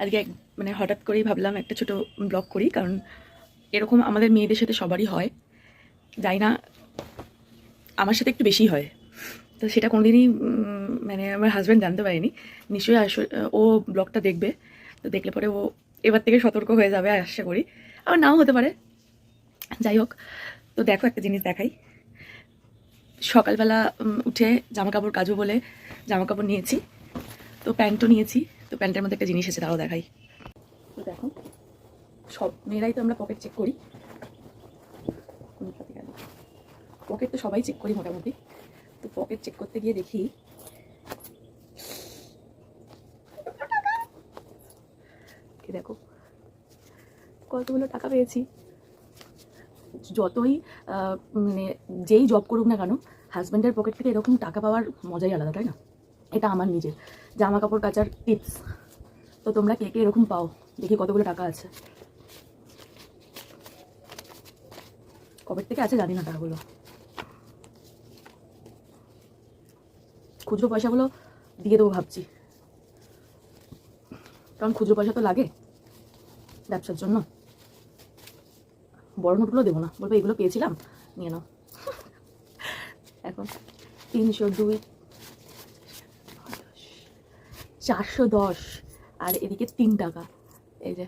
আজকে মানে হঠাৎ করেই ভাবলাম একটা ছোট ব্লগ করি, কারণ এরকম আমাদের মেয়েদের সাথে সবারই হয়, যাই না আমার সাথে একটু বেশি হয়। তো সেটা কোনোদিনই মানে আমার হাজব্যান্ড জানতে পারেনি। নিশ্চয়ই ও ব্লগটা দেখবে, তো দেখলে পরে ও এবার থেকে সতর্ক হয়ে যাবে আশা করি, আবার নাও হতে পারে। যাই হোক, তো দেখো একটা জিনিস দেখাই। সকালবেলা উঠে জামা কাপড় কাচবো বলে জামা কাপড় নিয়েছি, তো প্যান্টও নিয়েছি। তো প্যান্টের মধ্যে একটা জিনিস আছে, তাও দেখাই। তো দেখো, সব মেয়েরাই তো আমরা পকেট চেক করি, পকেট তো সবাই চেক করি মোটামুটি। তো পকেট চেক করতে গিয়ে দেখি দেখো কতগুলো টাকা পেয়েছি। যতই মানে যেই জব করুক না কেন, হাজব্যান্ডের পকেট থেকে এরকম টাকা পাওয়ার মজাই আলাদা, তাই না? এটা আমার নিজের জামা কাপড় কাচার টিপস। তো তোমরা কে কে এরকম পাও দেখি কতগুলো টাকা আছে। পকেট থেকে আছে জানি না টাকাগুলো। খুচরো পয়সাগুলো দিয়ে দেবো ভাবছি, কারণ খুচরো পয়সা তো লাগে ব্যবসার জন্য। বড় নোটগুলো দেবো না, বলবো এগুলো পেয়েছিলাম, নিয়ে নাও। এখন 302, 410, আর এদিকে 3 টাকা। এই যে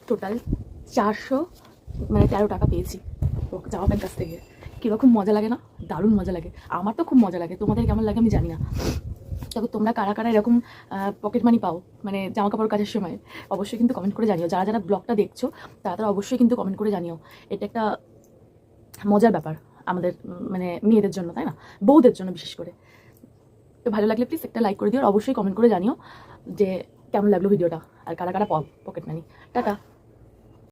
টোটাল 400, মানে 13 টাকা পেয়েছি জামা প্যান্ট কাছ থেকে। কীরকম মজা লাগে না? দারুণ মজা লাগে, আমার তো খুব মজা লাগে। তোমাদের কেমন লাগে আমি জানি না। তবে তোমরা কারা কারা এরকম পকেট মানি পাও মানে জামা কাপড় কাচার সময়, অবশ্যই কিন্তু কমেন্ট করে জানিও। যারা যারা ব্লগটা দেখছো তারা তারা অবশ্যই কিন্তু কমেন্ট করে জানিও। এটা একটা মজার ব্যাপার আমাদের মানে মেয়েদের জন্য, তাই না? বউদের জন্য বিশেষ করে। তো ভালো লাগলে প্লিজ একটা লাইক করে দিও, আর অবশ্যই কমেন্ট করে জানিও যে কেমন লাগলো ভিডিওটা, আর কারা কারা পাও পকেট মানি। টাটা।